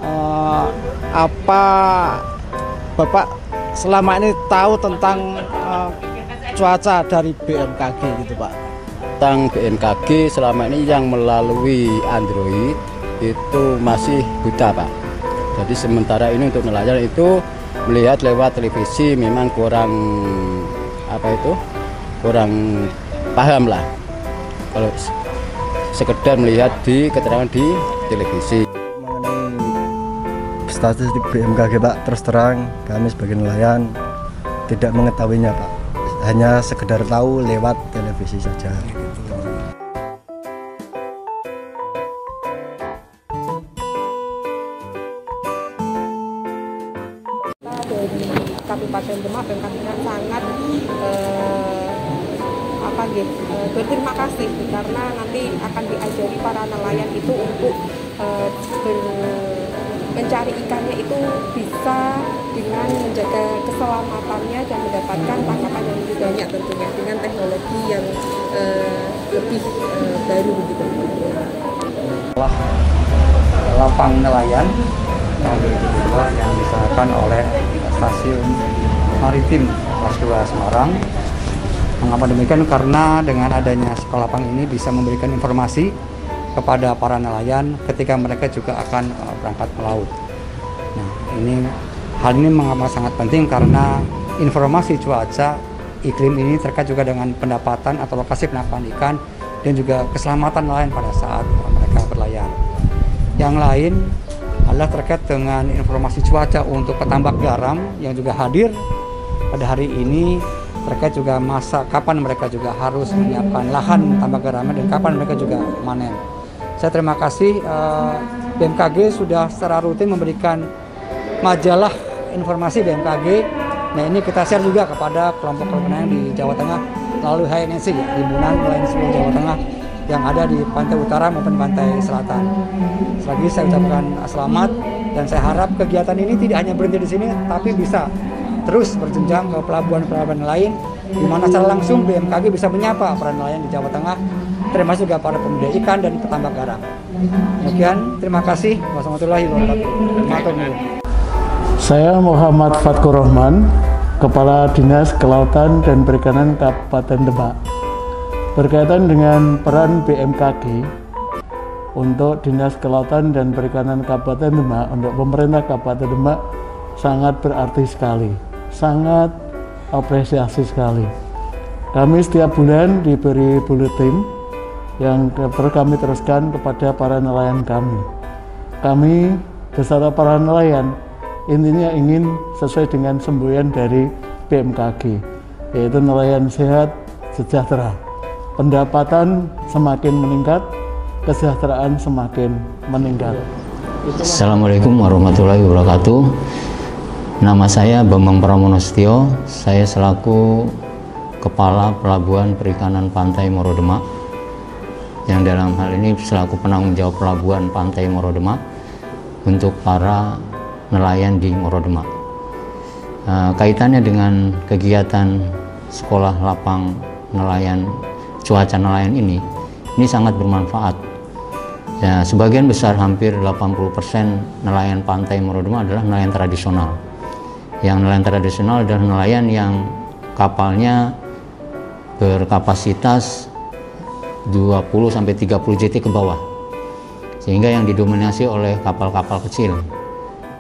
Eh, apa Bapak selama ini tahu tentang cuaca dari BMKG gitu Pak? Tentang BMKG selama ini yang melalui Android itu masih buta Pak. Jadi sementara ini untuk nelayan itu melihat lewat televisi memang kurang kurang paham lah. Kalau sekedar melihat di keterangan di televisi. Mengenai statistik BMKG Pak, terus terang kami sebagai nelayan tidak mengetahuinya Pak. Hanya sekedar tahu lewat televisi saja. Dari Kabupaten Demak dan kami sangat berterima kasih karena nanti akan diajari para nelayan itu untuk mencari ikannya itu bisa dengan menjaga keselamatannya dan mendapatkan tangkapan yang lebih banyak tentunya dengan teknologi yang lebih baru begitu. Lapang nelayan tahun 2022 yang disahkan oleh Stasiun Maritim Kelas 2 Semarang. Mengapa demikian? Karena dengan adanya sekolah lapang ini bisa memberikan informasi kepada para nelayan ketika mereka juga akan berangkat melaut. Nah, hal ini mengapa sangat penting karena informasi cuaca iklim ini terkait juga dengan pendapatan atau lokasi penangkapan ikan dan juga keselamatan nelayan pada saat mereka berlayar. Yang lain adalah terkait dengan informasi cuaca untuk petambak garam yang juga hadir pada hari ini, terkait juga masa kapan mereka juga harus menyiapkan lahan tambak garamnya dan kapan mereka juga manen. Saya terima kasih BMKG sudah secara rutin memberikan majalah informasi BMKG. Nah, ini kita share juga kepada kelompok-kelompok nelayan di Jawa Tengah melalui HNSI, Himpunan Nelayan Seluruh Jawa Tengah yang ada di pantai utara maupun pantai selatan. Selagi saya ucapkan selamat dan saya harap kegiatan ini tidak hanya berhenti di sini, tapi bisa terus berjenjang ke pelabuhan-pelabuhan lain, di mana secara langsung BMKG bisa menyapa para nelayan di Jawa Tengah, termasuk juga para pembudidaya ikan dan petambak garam. Demikian, terima kasih. Wassalamualaikum warahmatullahi wabarakatuh. Saya Muhammad Fatkur Rahman, Kepala Dinas Kelautan dan Perikanan Kabupaten Demak. Berkaitan dengan peran BMKG untuk Dinas Kelautan dan Perikanan Kabupaten Demak, untuk pemerintah Kabupaten Demak sangat berarti sekali, sangat apresiasi sekali. Kami setiap bulan diberi buletin yang terus kami teruskan kepada para nelayan kami. Kami beserta para nelayan intinya ingin sesuai dengan semboyan dari BMKG, yaitu nelayan sehat, sejahtera. Pendapatan semakin meningkat, kesejahteraan semakin meningkat. Assalamualaikum warahmatullahi wabarakatuh. Nama saya Bambang Pramono Setio. Saya selaku Kepala Pelabuhan Perikanan Pantai Moro Demak, yang dalam hal ini selaku penanggung jawab Pelabuhan Pantai Moro Demak untuk para nelayan di Moro Demak. Kaitannya dengan kegiatan sekolah lapang nelayan, cuaca nelayan ini sangat bermanfaat. Ya, sebagian besar hampir 80% nelayan pantai Moro Demak adalah nelayan tradisional. Yang nelayan tradisional adalah nelayan yang kapalnya berkapasitas 20-30 JT ke bawah, sehingga yang didominasi oleh kapal-kapal kecil.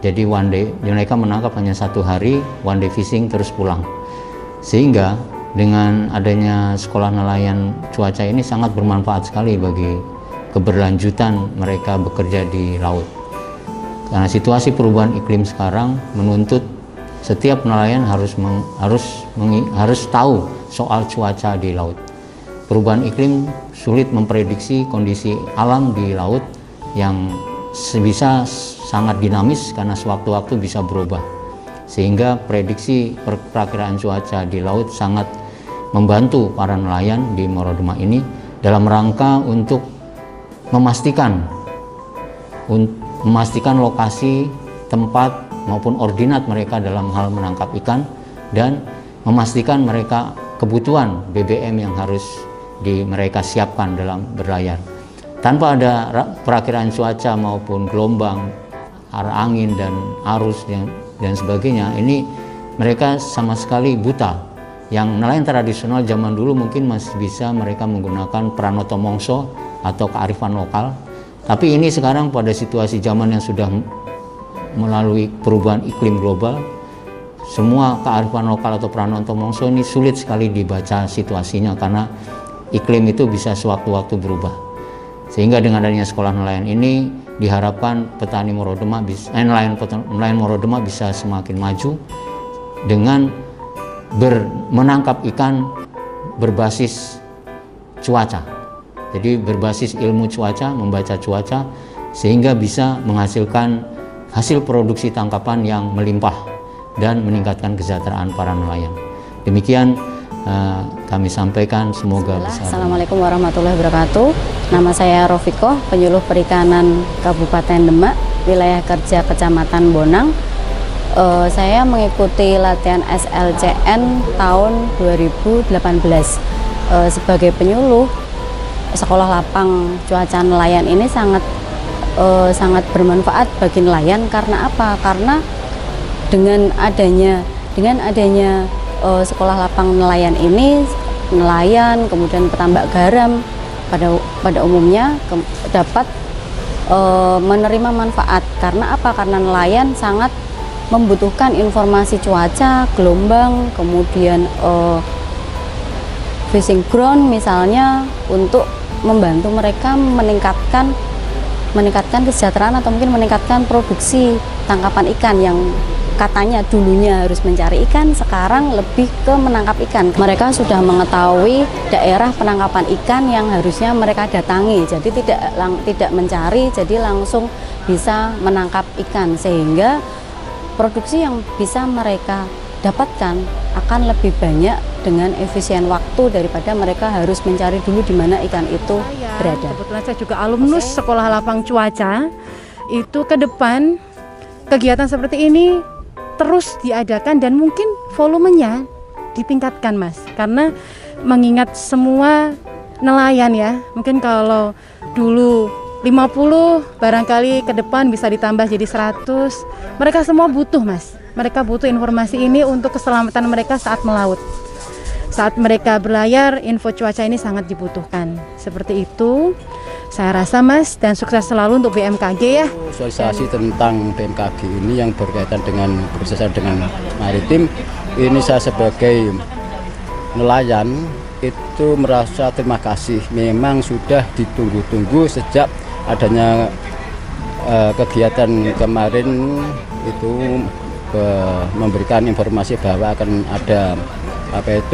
Jadi one day mereka menangkap hanya satu hari, one day fishing terus pulang. Sehingga dengan adanya sekolah nelayan cuaca ini sangat bermanfaat sekali bagi keberlanjutan mereka bekerja di laut. Karena situasi perubahan iklim sekarang menuntut setiap nelayan harus tahu soal cuaca di laut. Perubahan iklim sulit memprediksi kondisi alam di laut yang bisa sangat dinamis karena sewaktu-waktu bisa berubah. Sehingga prediksi perakiraan cuaca di laut sangat membantu para nelayan di Moro Demak ini dalam rangka untuk memastikan lokasi, tempat maupun ordinat mereka dalam hal menangkap ikan, dan memastikan mereka kebutuhan BBM yang harus mereka siapkan dalam berlayar. Tanpa ada perakiraan cuaca maupun gelombang arah angin dan arus dan sebagainya, ini mereka sama sekali buta. Yang nelayan tradisional zaman dulu mungkin masih bisa mereka menggunakan pranoto mongso atau kearifan lokal. Tapi ini sekarang pada situasi zaman yang sudah melalui perubahan iklim global, semua kearifan lokal atau pranoto mongso ini sulit sekali dibaca situasinya karena iklim itu bisa sewaktu-waktu berubah. Sehingga dengan adanya sekolah nelayan ini diharapkan petani Morodema nelayan Morodema bisa semakin maju dengan menangkap ikan berbasis cuaca. Jadi berbasis ilmu cuaca, membaca cuaca, sehingga bisa menghasilkan hasil produksi tangkapan yang melimpah dan meningkatkan kesejahteraan para nelayan. Demikian kami sampaikan, semoga bisa. Assalamualaikum warahmatullahi wabarakatuh. Nama saya Rofikoh, penyuluh perikanan Kabupaten Demak, wilayah kerja Kecamatan Bonang. Saya mengikuti latihan SLCN tahun 2018 sebagai penyuluh. Sekolah lapang cuaca nelayan ini sangat bermanfaat bagi nelayan. Karena apa? Karena dengan adanya sekolah lapang nelayan ini, nelayan kemudian petambak garam pada umumnya dapat menerima manfaat. Karena apa? Karena nelayan sangat membutuhkan informasi cuaca, gelombang, kemudian fishing ground misalnya, untuk membantu mereka meningkatkan kesejahteraan atau mungkin meningkatkan produksi tangkapan ikan yang katanya dulunya harus mencari ikan, sekarang lebih ke menangkap ikan. Mereka sudah mengetahui daerah penangkapan ikan yang harusnya mereka datangi, jadi tidak mencari, jadi langsung bisa menangkap ikan, sehingga produksi yang bisa mereka dapatkan akan lebih banyak dengan efisien waktu daripada mereka harus mencari dulu di mana ikan itu berada. Kebetulan saya juga alumnus sekolah lapang cuaca. Itu ke depan kegiatan seperti ini terus diadakan dan mungkin volumenya ditingkatkan, Mas. Karena mengingat semua nelayan ya, mungkin kalau dulu 50, barangkali ke depan bisa ditambah jadi 100. Mereka semua butuh, Mas. Mereka butuh informasi ini untuk keselamatan mereka saat melaut. Saat mereka berlayar, info cuaca ini sangat dibutuhkan. Seperti itu, saya rasa, Mas, dan sukses selalu untuk BMKG ya. Sosialisasi tentang BMKG ini yang berkaitan dengan bekerjasama dengan maritim, ini saya sebagai nelayan itu merasa terima kasih. Memang sudah ditunggu-tunggu sejak adanya kegiatan kemarin itu memberikan informasi bahwa akan ada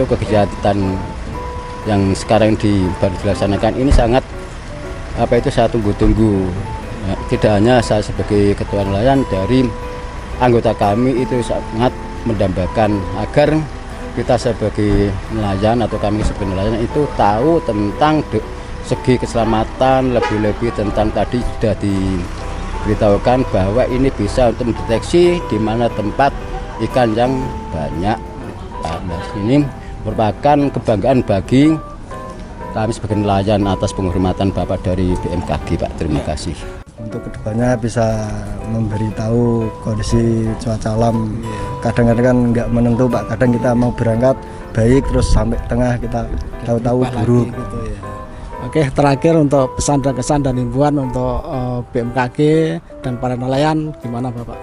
kegiatan yang sekarang baru dilaksanakan. Ini sangat saya tunggu-tunggu. Tidak hanya saya sebagai ketua nelayan, dari anggota kami itu sangat mendambakan agar kita sebagai nelayan atau kami sebagai nelayan itu tahu tentang segi keselamatan, lebih-lebih tentang tadi sudah diberitahukan bahwa ini bisa untuk mendeteksi di mana tempat ikan yang banyak. Nah, ini merupakan kebanggaan bagi kami sebagai nelayan atas penghormatan Bapak dari BMKG, Pak. Terima kasih. Untuk kedepannya bisa memberitahu kondisi cuaca alam. Kadang-kadang kan nggak menentu, Pak. Kadang kita mau berangkat baik, terus sampai tengah kita tahu-tahu buruk. Gitu ya. Oke, terakhir untuk pesan dan kesan dan himbauan untuk BMKG dan para nelayan, gimana Bapak?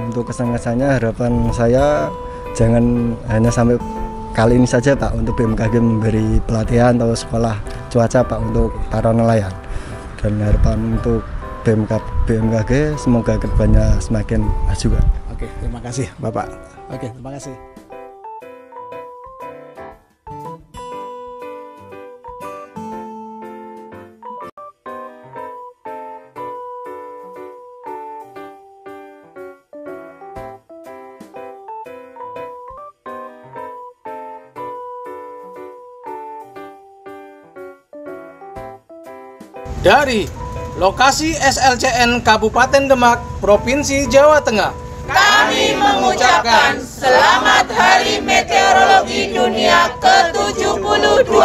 Untuk kesan-kesannya, harapan saya jangan hanya sampai kali ini saja, Pak, untuk BMKG memberi pelatihan atau sekolah cuaca, Pak, untuk para nelayan. Dan harapan untuk BMKG semoga kedepannya semakin maju, Pak. Oke, terima kasih Bapak. Oke, terima kasih. Dari lokasi SLCN Kabupaten Demak, Provinsi Jawa Tengah, kami mengucapkan Selamat Hari Meteorologi Dunia ke-72.